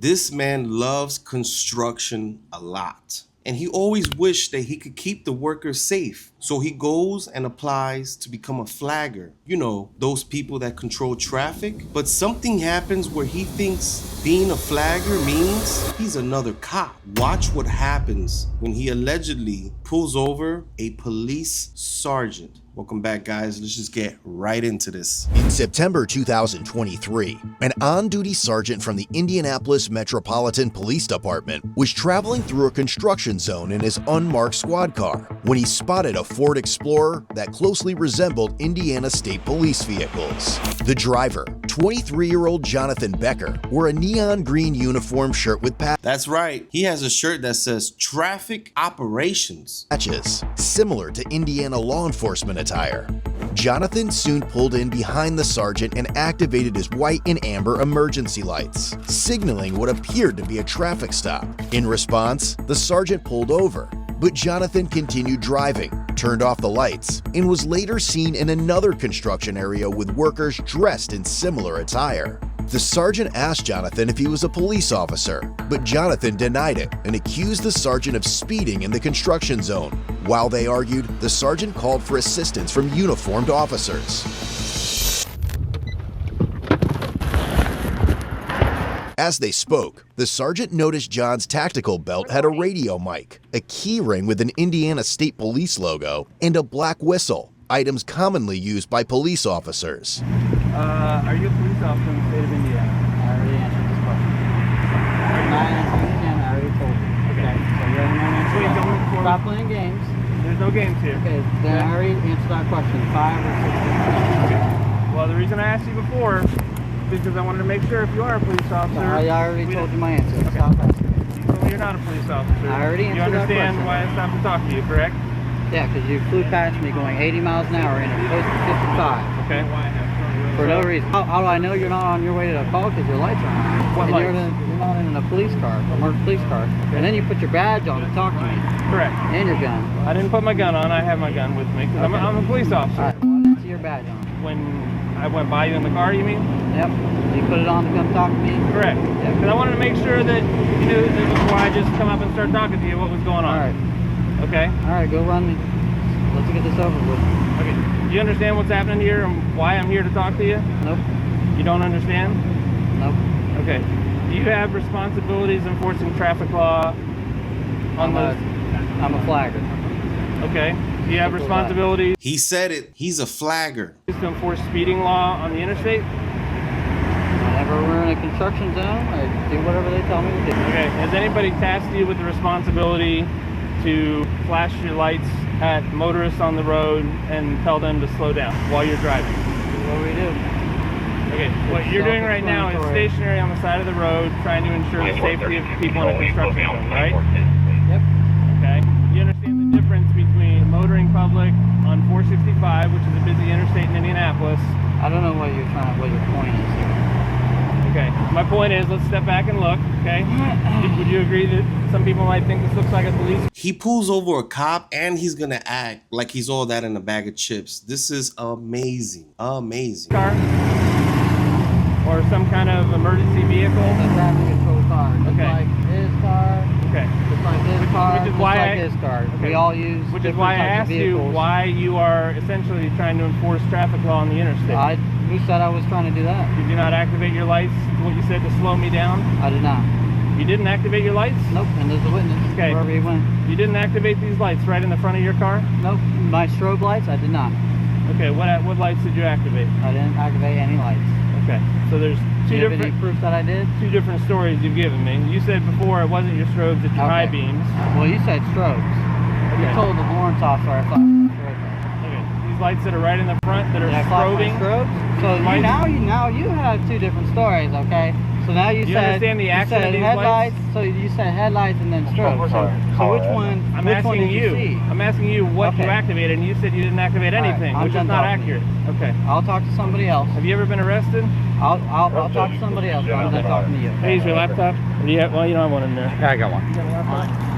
This man loves construction a lot. And he always wished that he could keep the workers safe. So he goes and applies to become a flagger. You know, those people that control traffic. But something happens where he thinks being a flagger means he's another cop. Watch what happens when he allegedly pulls over a police sergeant. Welcome back, guys. Let's just get right into this. In September 2023, an on-duty sergeant from the Indianapolis Metropolitan Police Department was traveling through a construction zone in his unmarked squad car when he spotted a Ford Explorer that closely resembled Indiana State Police vehicles. The driver, 23-year-old Jonathan Becker, wore a neon green uniform shirt with That's right. He has a shirt that says Traffic Operations patches, similar to Indiana law enforcement attire. Jonathan soon pulled in behind the sergeant and activated his white and amber emergency lights, signaling what appeared to be a traffic stop. In response, the sergeant pulled over, but Jonathan continued driving, turned off the lights, and was later seen in another construction area with workers dressed in similar attire. The sergeant asked Jonathan if he was a police officer, but Jonathan denied it and accused the sergeant of speeding in the construction zone. While they argued, the sergeant called for assistance from uniformed officers. As they spoke, the sergeant noticed John's tactical belt had a radio mic, a key ring with an Indiana State Police logo, and a black whistle, items commonly used by police officers. Are you a police officer in the state of Indiana? I already answered this question. I already told you. Okay. So you have no answer. Wait, don't move forward. Stop playing games. There's no games here. Okay, then I already answered that question. 5 or 6. Okay. Well, the reason I asked you before is because I wanted to make sure if you are a police officer. I already told you my answer. Okay. Stop asking. You told me you're not a police officer. I already answered that question. You understand why I stopped to talk to you, correct? Yeah, because you flew past me going 80 miles an hour and it was 55. Okay. For no reason. How do I know you're not on your way to the call? Because your lights are on. What and lights? You're not in a police car, a marked police car. Okay. And then you put your badge on to talk to me. Correct. And your gun. I didn't put my gun on. I have my gun with me because Okay. I'm a police officer. All right, well, I didn't see your badge on. When I went by you in the car, you mean? Yep. You put it on to come talk to me? Correct. Yeah. Because I wanted to make sure that you knew that before I just come up and start talking to you what was going on. All right. Okay? All right, go run me. Let's get this over with. Okay. Do you understand what's happening here and why I'm here to talk to you? Nope. You don't understand? Nope. Okay. Do you have responsibilities enforcing traffic law on those? I'm a flagger. Okay. Do you have responsibilities He said it. He's a flagger. to enforce speeding law on the interstate? Whenever we're in a construction zone, I do whatever they tell me to do. Okay. Has anybody tasked you with the responsibility to flash your lights at motorists on the road and tell them to slow down while you're driving? What do we do? Okay, what you're doing right now is stationary on the side of the road trying to ensure the safety of people in a construction zone, right? Yep. Okay. You understand the difference between the motoring public on 465, which is a busy interstate in Indianapolis. I don't know what your point is. Okay. My point is, let's step back and look, okay? Would you agree that some people might think this looks like a police? He pulls over a cop and he's gonna act like he's all that in a bag of chips. This is amazing. Amazing. Car? Or some kind of emergency vehicle? It's a traffic control car. Just Okay. like his car. Okay. Just like his car. Which is just why like his car. Okay. We all use Which is different why I types of asked you vehicles. why you are essentially trying to enforce traffic law on the interstate. Who said I was trying to do that? Did you not activate your lights? What you said to slow me down? I did not. You didn't activate your lights? Nope. And there's a witness. Okay. Wherever he went. You didn't activate these lights right in the front of your car? Nope. My strobe lights, I did not. Okay. What lights did you activate? I didn't activate any lights. Okay. So there's Do you have any proof that I did? two different stories you've given me. You said before it wasn't your strobes, it's your high beams. Well, you said strobes. You Okay. told the warrant officer I flashed my strobe lights. Okay. These lights that are right in the front that are Did I flash my strobing. strobes? So now you have two different stories, okay? So now you Do you said understand the action of these headlights. lights? So you said headlights and then strobes. So which one? I'm which one asking did you see? I'm asking you what you Okay. activated, and you said you didn't activate All right, anything, I'm which is done not talking to you. accurate. Okay. I'll talk to somebody else. Have you ever been arrested? I'll talk to somebody else. But I'm done talking to you. Hey, is your laptop? Or do you have, well, you don't have one in there. Yeah, I got one.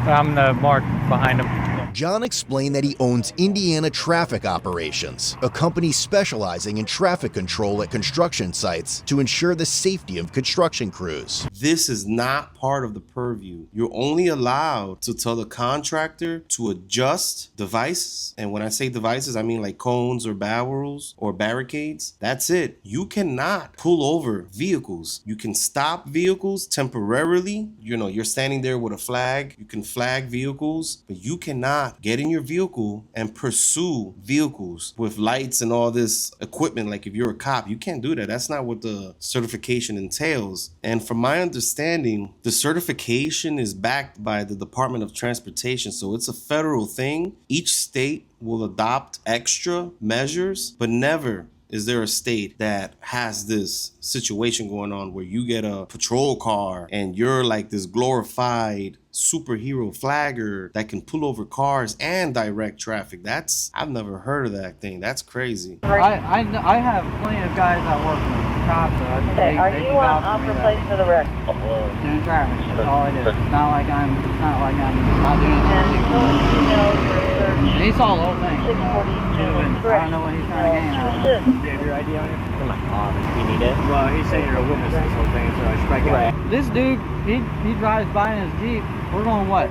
I'm the mark behind him. John explained that he owns Indiana Traffic Operations, a company specializing in traffic control at construction sites to ensure the safety of construction crews. This is not part of the purview. You're only allowed to tell the contractor to adjust devices. And when I say devices, I mean like cones or barrels or barricades. That's it. You cannot pull over vehicles. You can stop vehicles temporarily. You know, you're standing there with a flag. You can flag vehicles, but you cannot get in your vehicle and pursue vehicles with lights and all this equipment. Like if you're a cop, you can't do that. That's not what the certification entails. And from my understanding, the certification is backed by the Department of Transportation. So it's a federal thing. Each state will adopt extra measures, but never is there a state that has this situation going on where you get a patrol car and you're like this glorified superhero flagger that can pull over cars and direct traffic. I've never heard of that thing. That's crazy. I have plenty of guys that work with cops. So Okay, are you on for place for the wreck? Doing traffic. That's all I do. It's not like I'm not doing And anything. so you know your search And he saw the whole thing. 642 is I correct. don't know what he's trying to gain out of it. Assist. Do you have your ID on you? Come on. You need it? Well, he's saying you're a witness to this whole thing, so I should probably get it. This dude, he drives by in his Jeep. We're going what?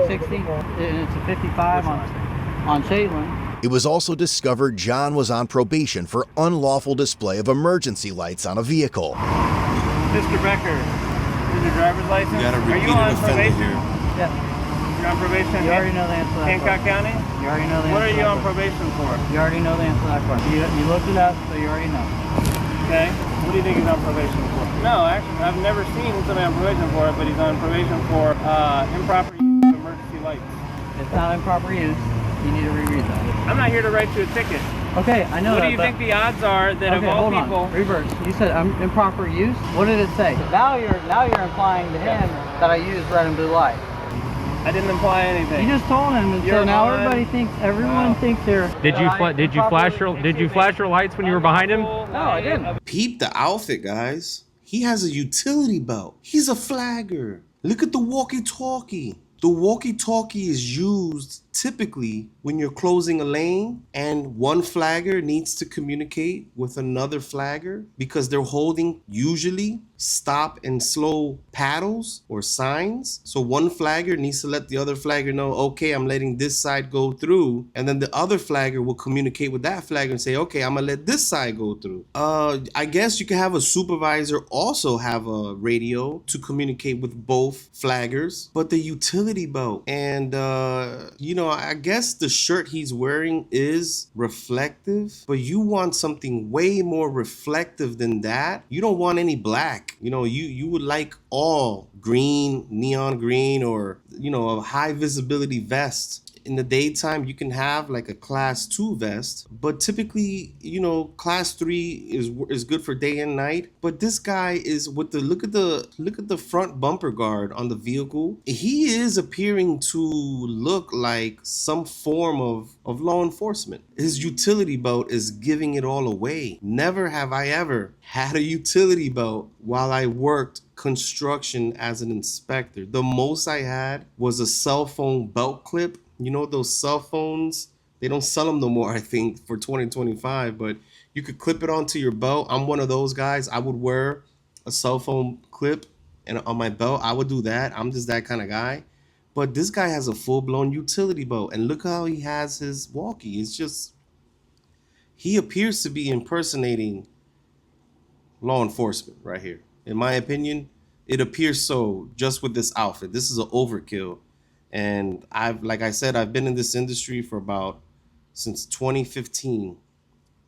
60? And it's a 55 on Caitlin. It was also discovered John was on probation for unlawful display of emergency lights on a vehicle. Mr. Becker, is your driver's license? You got a Are you repeated on offender probation? here. Yeah. You're on probation? You already know the answer to that Hancock question. County? You already know the answer What are to you that on question. probation for? You already know the answer to that question. You looked it up, so you already know. Okay. What do you think he's on probation for? No, actually, I've never seen somebody on probation for it, but he's on probation for improper use of emergency lights. It's not improper use. You need to reread that. I'm not here to write you a ticket. Okay, I know What that, do you but- think the odds are that of Okay, all hold people? on. Reverse. You said improper use. What did it say? Now you're implying to him that I used red and blue light. I didn't imply anything. You just told him, and so You're now on- everyone thinks you're. Did you flash your lights when you were behind him? No, I didn't. Peep the outfit, guys. He has a utility belt. He's a flagger. Look at the walkie-talkie. The walkie-talkie is used typically when you're closing a lane and one flagger needs to communicate with another flagger because they're holding usually stop and slow paddles or signs. So one flagger needs to let the other flagger know, okay, I'm letting this side go through. And then the other flagger will communicate with that flagger and say, okay, I'm gonna let this side go through. I guess you can have a supervisor also have a radio to communicate with both flaggers, but the utility belt and, I guess the shirt he's wearing is reflective, but you want something way more reflective than that. You don't want any black. You would like all green, neon green, or, a high visibility vest. In the daytime, you can have like a class 2 vest, but typically, class 3 is good for day and night. But this guy is with the look at the front bumper guard on the vehicle. He is appearing to look like some form of law enforcement. His utility belt is giving it all away. Never have I ever had a utility belt while I worked construction as an inspector. The most I had was a cell phone belt clip. Those cell phones, they don't sell them no more, I think, for 2025, but you could clip it onto your belt. I'm one of those guys. I would wear a cell phone clip and on my belt. I would do that. I'm just that kind of guy. But this guy has a full-blown utility belt, and look how he has his walkie. It's just, he appears to be impersonating law enforcement right here. In my opinion, it appears so just with this outfit. This is an overkill. And like I said, I've been in this industry since 2015,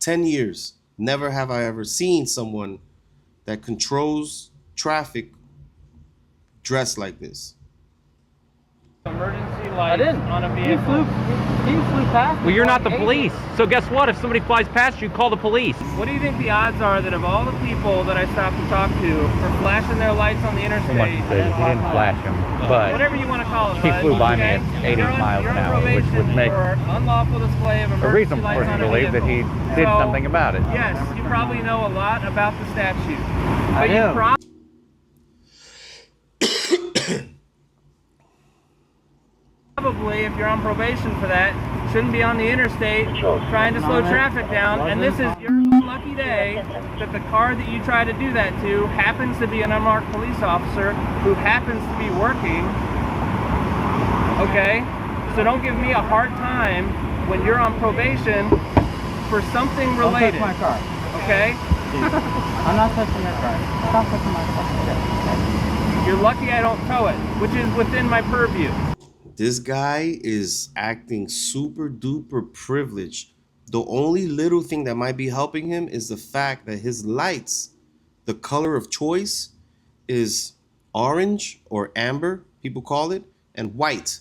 10 years. Never have I ever seen someone that controls traffic dressed like this. Emergency I lights didn't. on a He vehicle. flew past. Well, you're not the me. police. So guess what? If somebody flies past you, call the police. What do you think the odds are that of all the people that I stopped to talk to for flashing their lights on the interstate, He didn't flash him, but whatever you want to call it, he bud, flew by me okay? at 80 You're on- miles you're an on hour, which probation would make for unlawful display of a emergency reason lights for him on to a believe that he vehicle. did So, something about it. Yes, you probably know a lot about the statute. I But you do. probably, if you're on probation for that, shouldn't be on the interstate trying to slow traffic down. And this is your lucky day that the car that you try to do that to happens to be an unmarked police officer who happens to be working. Okay? So don't give me a hard time when you're on probation for something related. Don't touch my car. Okay? I'm not touching your car. Stop touching my car. You're lucky I don't tow it, which is within my purview. This guy is acting super duper privileged. The only little thing that might be helping him is the fact that his lights, the color of choice, is orange or amber, people call it, and white.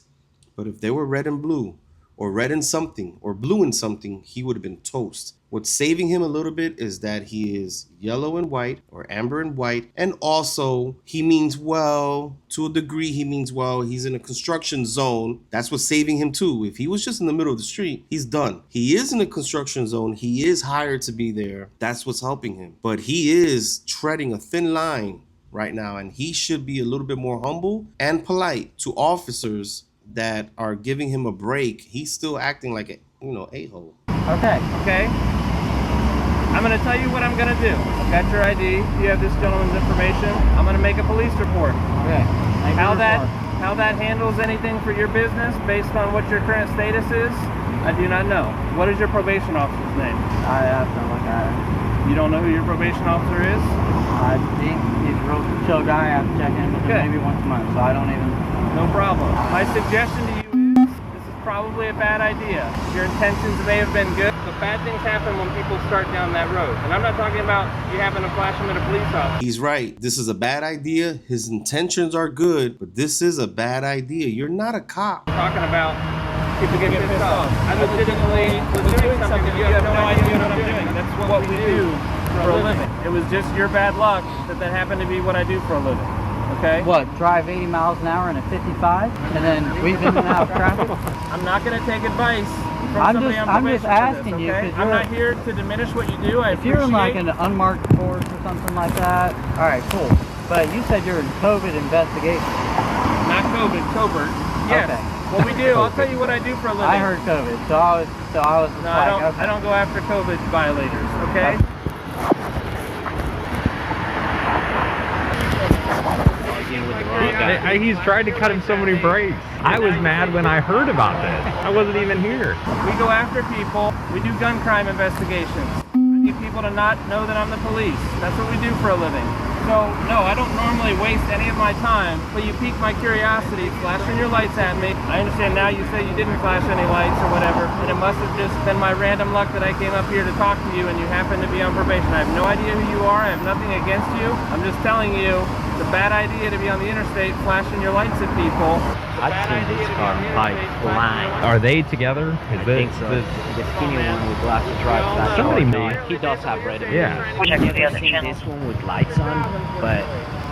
But if they were red and blue, or red and something, or blue and something, he would have been toast. What's saving him a little bit is that he is yellow and white, or amber and white, and also he means well. To a degree, he means well. He's in a construction zone. That's what's saving him too. If he was just in the middle of the street, he's done. He is in a construction zone. He is hired to be there. That's what's helping him. But he is treading a thin line right now, and he should be a little bit more humble and polite to officers that are giving him a break. He's still acting like a, a-hole. Okay. Okay? I'm going to tell you what I'm going to do. I've got your ID. You have this gentleman's information. I'm going to make a police report. Okay. How that handles anything for your business based on what your current status is, I do not know. What is your probation officer's name? I have to look at it. You don't know who your probation officer is? I think he's a real chill guy. I have to check in with him maybe once a month, so I don't even... No problem. My suggestion to you is, this is probably a bad idea. Your intentions may have been good, but bad things happen when people start down that road. And I'm not talking about you happen to flash them at a police officer. He's right. This is a bad idea. His intentions are good, but this is a bad idea. You're not a cop. I'm talking about people getting pissed off. I legitimately was doing something that you have no idea what I'm doing. That's what we do for a living. It was just your bad luck that happened to be what I do for a living. Okay? What, drive 80 miles an hour in a 55 and then weave in and out of traffic? I'm not going to take advice from somebody on I'm just probation asking for this, you, okay? because I'm not here to diminish what you do. If you're in like an unmarked course or something like that, all right, cool. But you said you're in COVID investigation. Not COVID, covert. Yes. Okay. What we do, I'll tell you what I do for a living. I heard COVID, so I was just No, like, I don't go after COVID violators, okay? He's tried to cut him so many breaks. I was mad when I heard about this. I wasn't even here. We go after people. We do gun crime investigations. I need people to not know that I'm the police. That's what we do for a living. So, no, I don't normally waste any of my time, but you piqued my curiosity, flashing your lights at me. I understand now you say you didn't flash any lights or whatever, and it must have just been my random luck that I came up here to talk to you and you happen to be on probation. I have no idea who you are. I have nothing against you. I'm just telling you, it's a bad idea to be on the interstate flashing your lights at people. I've seen this car like flying. Are they together? I think so. The skinny one with glasses drives that. Somebody He does have red and Yeah. blue. I've never seen this one with lights on, but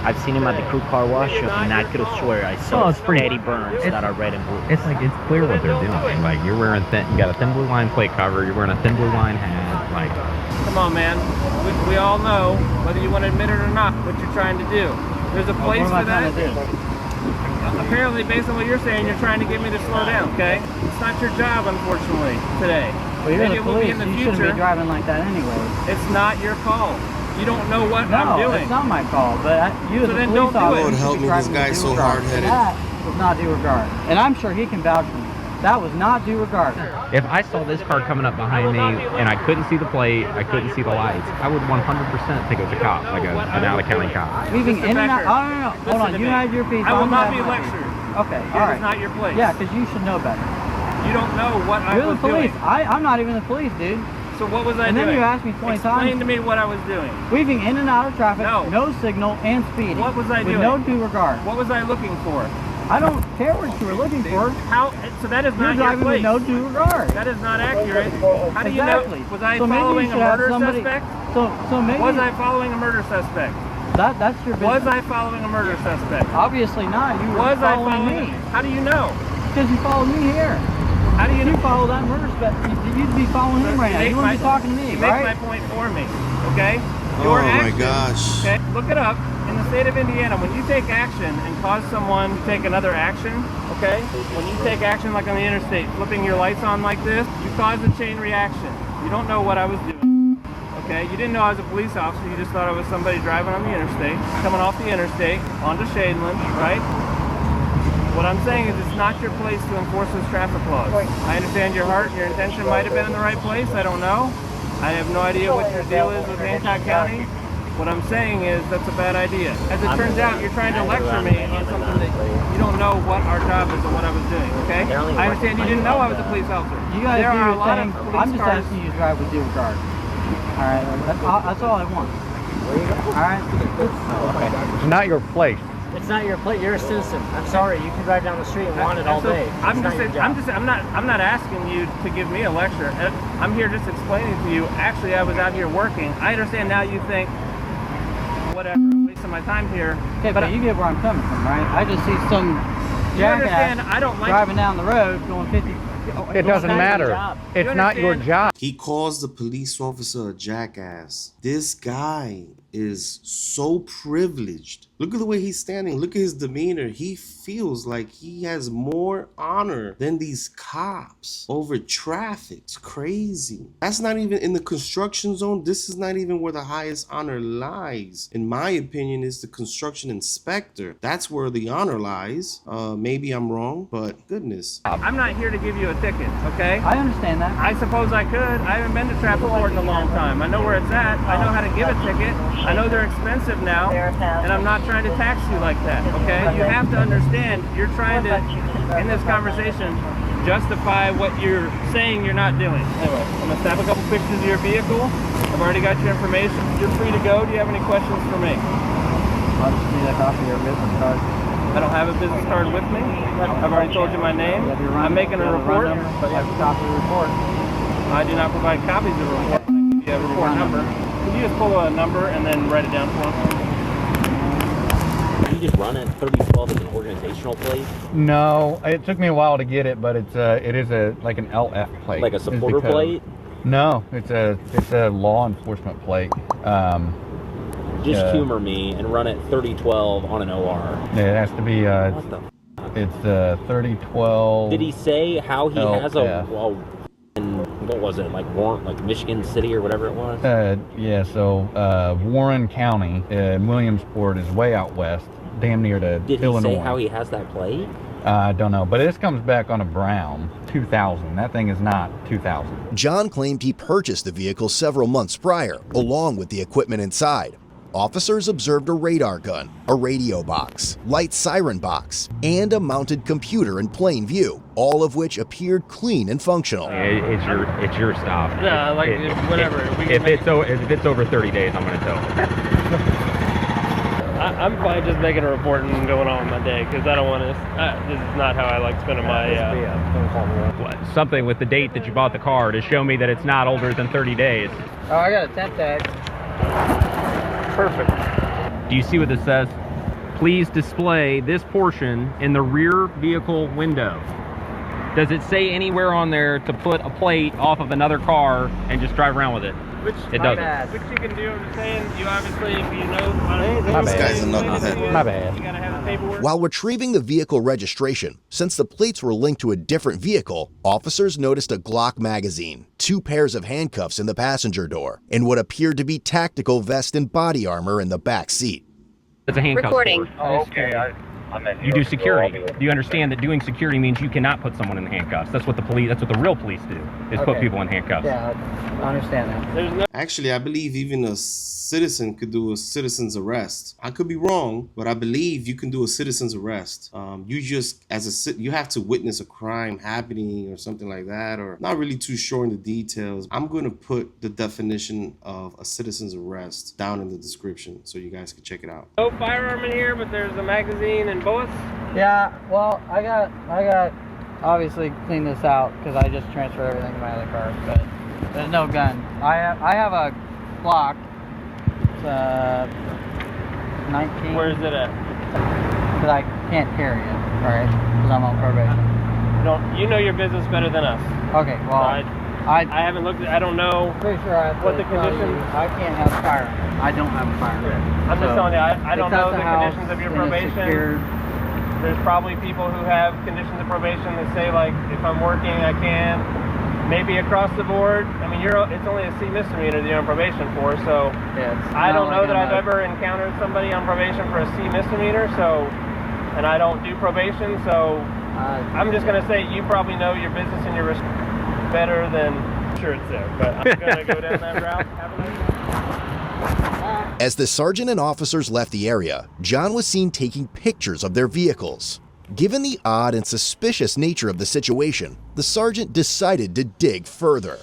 I've seen him at the crew car wash, and I could have swear I saw steady burns that are red and blue. It's like, it's clear what they're doing. Like, you're wearing you got a thin blue line plate cover, you're wearing a thin blue line hat, like... Come on, man. We all know, whether you want to admit it or not, what you're trying to do. There's a place for that. Apparently, based on what you're saying, you're trying to get me to slow down, okay? It's not your job, unfortunately, today. Well, you're Maybe the it will be police, in the you future. shouldn't be driving like that anyway. It's not your call. You don't know what I'm No, doing. it's not my call, but you as a then police don't do it. officer Lord should help be me, this driving guy's with due so regard. hard-headed. That was not due regard. And I'm sure he can vouch for me. That was not due regard. If I saw this car coming up behind me and I couldn't see the plate, I couldn't see the lights, I would 100% think it was a cop, like an out-of-county cop. Weaving Mr. in and out. Becker, Oh, no. Hold on, you have your piece. I will I'm not gonna be have mine. lectured. Okay, It all is right. not your place. Yeah, because you should know better. You don't know what I You're was the police. doing. I'm not even the police, dude. So what was I And doing? then you asked me 20 Explain times. to me what I was doing. Weaving in and out of traffic, No. signal, and speeding. What was I with doing? no due regard. What was I looking for? I don't care what you were looking for. How? So that is You're not your driving place. with no due regard. That is not accurate. How do you Exactly. know? Was I So maybe you following a should have murder somebody- suspect? So maybe Was I following a murder suspect? that's your business. Was I following a murder suspect? Obviously not. You were Was I following following? me. How do you know? Because you followed me here. How do you You know? follow that murder suspect. You'd be following him right now. You wouldn't be talking to me, You make right? my point for me, okay? Oh Your my actions, gosh. Okay, look it up, and in the state of Indiana, when you take action and cause someone to take another action, okay? When you take action like on the interstate, flipping your lights on like this, you cause a chain reaction. You don't know what I was doing, okay? You didn't know I was a police officer, you just thought I was somebody driving on the interstate, coming off the interstate, onto Shadeland, right? What I'm saying is it's not your place to enforce this traffic laws. I understand your heart, your intention might have been in the right place, I don't know. I have no idea what your deal is with Hancock County. What I'm saying is that's a bad idea. As it turns out, you're trying to lecture me on something that you don't know what our job is and what I was doing, okay? I understand you didn't know I was a police officer. You guys there do are a your lot thing. of police I'm just cars. asking you to drive with due regard. All right, that's all I want. All right. It's not your place. It's not your plate. You're a citizen. I'm sorry. You can drive down the street and want it all day. I'm not asking you to give me a lecture. I'm here just explaining to you. Actually, I was out here working. I understand now. You think, whatever, I'm wasting my time here. Okay, but you get where I'm coming from, right? I just see some jackass I don't like driving down the road going 50. It doesn't matter. It's not your job. He calls the police officer a jackass. This guy is so privileged. Look at the way he's standing. Look at his demeanor. He feels like he has more honor than these cops over traffic. It's crazy. That's not even in the construction zone. This is not even where the highest honor lies. In my opinion, is the construction inspector. That's where the honor lies. Maybe I'm wrong, but goodness. I'm not here to give you a ticket, okay? I understand that. I suppose I could. I haven't been to traffic court in a long time. I know where it's at. I know how to give a ticket. I know they're expensive now, and I'm not trying to tax you like that, okay? You have to understand, you're trying to, in this conversation, justify what you're saying you're not doing. Anyway, I'm gonna snap a couple pictures of your vehicle. I've already got your information. You're free to go. Do you have any questions for me? I just need a copy of your business card. I don't have a business card with me. I've already told you my name. I'm making a report. But you have a copy of the report. I do not provide copies of the report. You have a report number. Can you just pull a number and then write it down for me? You just run it 3012 as an organizational plate, No, it took me a while to get it, but it is like an LF plate. like a is the supporter code. plate. No, it's a law enforcement plate. Just humor me and run it 3012 on an OR. Yeah, it has to be. What the? It's 3012. Did he say how he has LF. What was it, like Warren, like Michigan City or whatever it was? Yeah, so Warren County in Williamsport is way out west, damn near to Did he Illinois. say how he has that plate? I don't know, but this comes back on a Brown 2000. That thing is not 2000. John claimed he purchased the vehicle several months prior, along with the equipment inside. Officers observed a radar gun, a radio box, light siren box, and a mounted computer in plain view, all of which appeared clean and functional. It's your stop. Yeah, like whatever. If it's over 30 days, I'm going to tow. I'm fine just making a report and going on with my day because I don't want to. This is not how I like spending my. Something with the date that you bought the car to show me that it's not older than 30 days. Oh, I got a temp tag. Perfect. Do you see what this says? Please display this portion in the rear vehicle window. Does it say anywhere on there to put a plate off of another car and just drive around with it? Which It doesn't. Which you can do. I'm just saying. You obviously, if you know. My This bad. guy's a knucklehead. My bad. You gotta have the paperwork. While retrieving the vehicle registration, since the plates were linked to a different vehicle, officers noticed a Glock magazine, 2 pairs of handcuffs in the passenger door, and what appeared to be tactical vest and body armor in the back seat. It's a handcuff. Recording. cord. You do security. Do you understand that doing security means you cannot put someone in the handcuffs? That's what the real police do, is put Okay. people in handcuffs. Yeah, I understand that. There's no. Actually, I believe even a citizen could do a citizen's arrest. I could be wrong, but I believe you can do a citizen's arrest. You just, you have to witness a crime happening or something like that, or not really too sure in the details. I'm going to put the definition of a citizen's arrest down in the description so you guys can check it out. No firearm in here, but there's a magazine and bullets. Yeah, well, I got obviously clean this out because I just transferred everything to my other car, but there's no gun. I have a Glock. It's 19. Where's it at? Because I can't carry it, right? Because I'm on probation. You know your business better than us. Okay, well, I I haven't looked at, I don't know. Pretty sure I have What to the tell conditions- you, I can't have a firearm. I don't have a firearm. I'm just telling you, I don't it's at know the house, conditions of your and it's probation. secured. There's probably people who have conditions of probation that say, like, if I'm working, I can. Maybe across the board. I mean, it's only a C misdemeanor that you're on probation for, so Yeah, it's I don't not know like that I'm I've ever encountered somebody on probation for a C misdemeanor, so, and I don't do probation, so I'm just going to say you probably know your business and your risk better than sure it's there, but I'm going to go down that route. Have a nice day. As the sergeant and officers left the area, John was seen taking pictures of their vehicles. Given the odd and suspicious nature of the situation, the sergeant decided to dig further.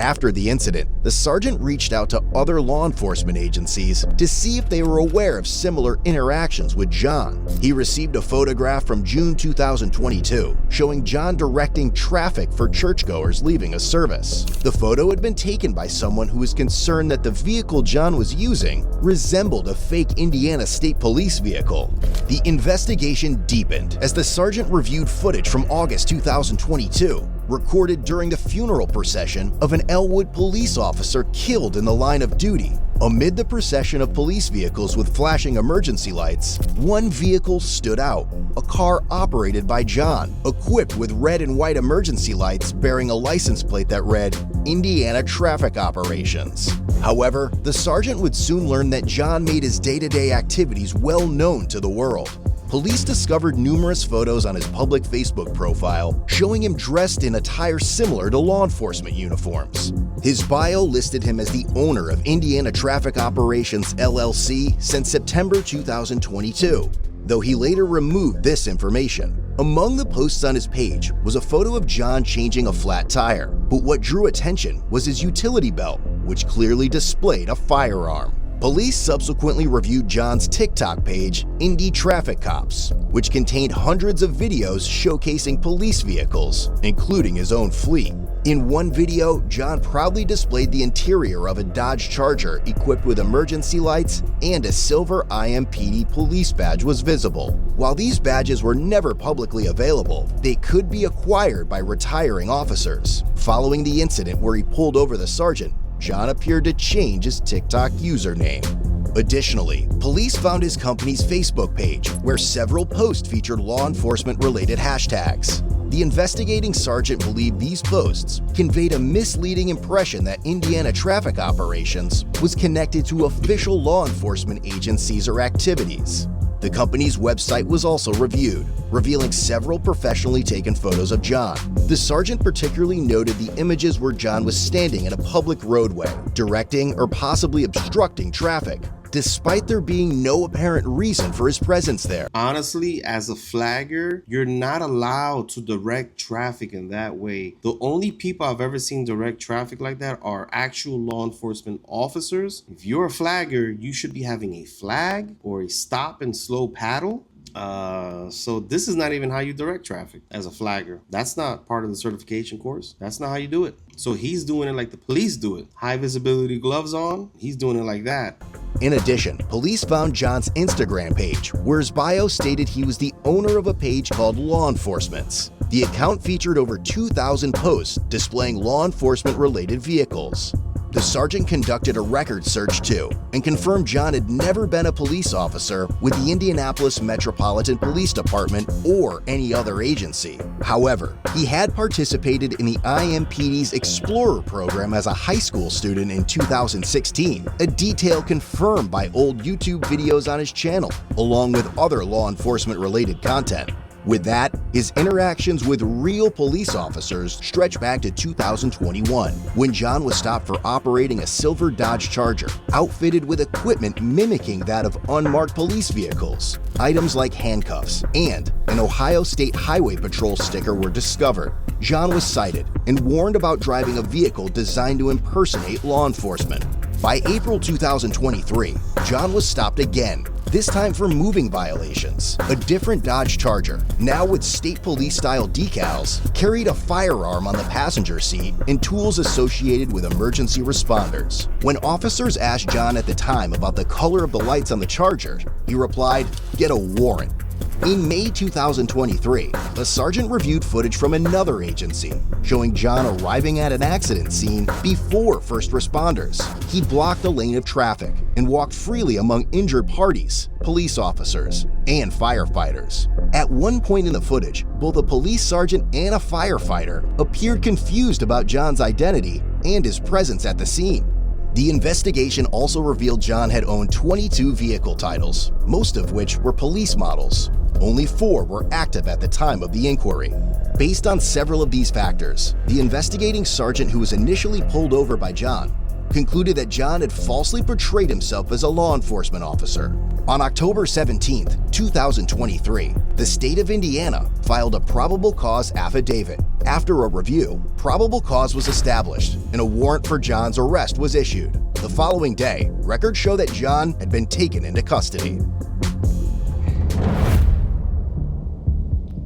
After the incident, the sergeant reached out to other law enforcement agencies to see if they were aware of similar interactions with John. He received a photograph from June 2022 showing John directing traffic for churchgoers leaving a service. The photo had been taken by someone who was concerned that the vehicle John was using resembled a fake Indiana State Police vehicle. The investigation deepened as the sergeant reviewed footage from August 2022 recorded during the funeral procession of an Elwood police officer killed in the line of duty. Amid the procession of police vehicles with flashing emergency lights, one vehicle stood out, a car operated by John, equipped with red and white emergency lights bearing a license plate that read, Indiana Traffic Operations. However, the sergeant would soon learn that John made his day-to-day activities well known to the world. Police discovered numerous photos on his public Facebook profile showing him dressed in attire similar to law enforcement uniforms. His bio listed him as the owner of Indiana Traffic Operations LLC since September 2022, though he later removed this information. Among the posts on his page was a photo of John changing a flat tire, but what drew attention was his utility belt, which clearly displayed a firearm. Police subsequently reviewed John's TikTok page, Indy Traffic Cops, which contained hundreds of videos showcasing police vehicles, including his own fleet. In one video, John proudly displayed the interior of a Dodge Charger equipped with emergency lights, and a silver IMPD police badge was visible. While these badges were never publicly available, they could be acquired by retiring officers. Following the incident where he pulled over the sergeant, John appeared to change his TikTok username. Additionally, police found his company's Facebook page, where several posts featured law enforcement-related hashtags. The investigating sergeant believed these posts conveyed a misleading impression that Indiana Traffic Operations was connected to official law enforcement agencies or activities. The company's website was also reviewed, revealing several professionally taken photos of John. The sergeant particularly noted the images where John was standing in a public roadway, directing or possibly obstructing traffic, despite there being no apparent reason for his presence there. Honestly, as a flagger, you're not allowed to direct traffic in that way. The only people I've ever seen direct traffic like that are actual law enforcement officers. If you're a flagger, you should be having a flag or a stop and slow paddle. So this is not even how you direct traffic as a flagger. That's not part of the certification course. That's not how you do it. So he's doing it like the police do it. High visibility gloves on, he's doing it like that. In addition, police found John's Instagram page, where his bio stated he was the owner of a page called Law Enforcement's. The account featured over 2,000 posts displaying law enforcement-related vehicles. The sergeant conducted a record search too, and confirmed John had never been a police officer with the Indianapolis Metropolitan Police Department or any other agency. However, he had participated in the IMPD's Explorer program as a high school student in 2016, a detail confirmed by old YouTube videos on his channel, along with other law enforcement-related content. With that, his interactions with real police officers stretch back to 2021, when John was stopped for operating a silver Dodge Charger, outfitted with equipment mimicking that of unmarked police vehicles. Items like handcuffs and an Ohio State Highway Patrol sticker were discovered. John was cited and warned about driving a vehicle designed to impersonate law enforcement. By April 2023, John was stopped again, this time for moving violations. A different Dodge Charger, now with state police-style decals, carried a firearm on the passenger seat and tools associated with emergency responders. When officers asked John at the time about the color of the lights on the Charger, he replied, "Get a warrant." In May 2023, a sergeant reviewed footage from another agency showing John arriving at an accident scene before first responders. He blocked a lane of traffic and walked freely among injured parties, police officers, and firefighters. At one point in the footage, both a police sergeant and a firefighter appeared confused about John's identity and his presence at the scene. The investigation also revealed John had owned 22 vehicle titles, most of which were police models. Only 4 were active at the time of the inquiry. Based on several of these factors, the investigating sergeant who was initially pulled over by John concluded that John had falsely portrayed himself as a law enforcement officer. On October 17, 2023, the state of Indiana filed a probable cause affidavit. After a review, probable cause was established and a warrant for John's arrest was issued. The following day, records show that John had been taken into custody.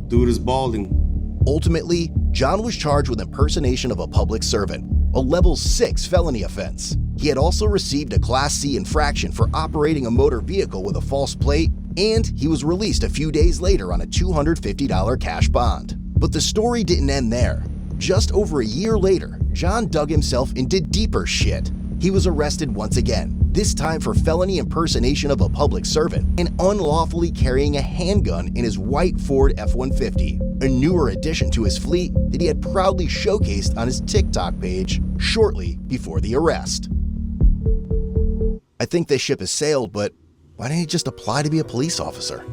Dude is balding. Ultimately, John was charged with impersonation of a public servant, a level 6 felony offense. He had also received a Class C infraction for operating a motor vehicle with a false plate, and he was released a few days later on a $250 cash bond. But the story didn't end there. Just over a year later, John dug himself into deeper shit. He was arrested once again, this time for felony impersonation of a public servant and unlawfully carrying a handgun in his white Ford F-150, a newer addition to his fleet that he had proudly showcased on his TikTok page shortly before the arrest. I think this ship has sailed, but why didn't he just apply to be a police officer?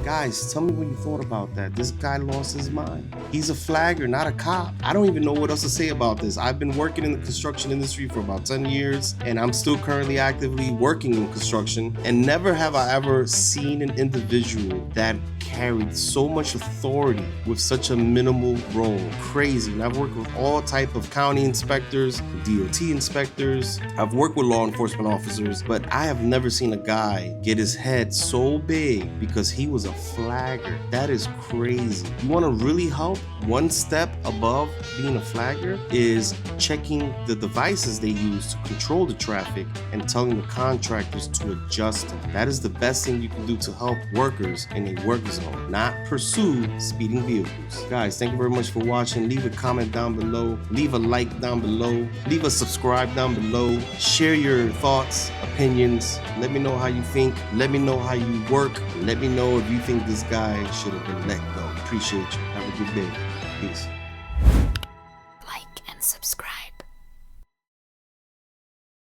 Guys, tell me what you thought about that. This guy lost his mind. He's a flagger, not a cop. I don't even know what else to say about this. I've been working in the construction industry for about 10 years, and I'm still currently actively working in construction, and never have I ever seen an individual that carried so much authority with such a minimal role. Crazy. And I've worked with all type of county inspectors, DOT inspectors. I've worked with law enforcement officers, but I have never seen a guy get his head so big because he was a flagger. That is crazy. You want to really help? One step above being a flagger is checking the devices they use to control the traffic and telling the contractors to adjust them. That is the best thing you can do to help workers in a work zone, not pursue speeding vehicles. Guys, thank you very much for watching. Leave a comment down below. Leave a like down below. Leave a subscribe down below. Share your thoughts, opinions. Let me know how you think. Let me know how you work. Let me know if you think this guy should have been let go. Appreciate you. Have a good day. Peace.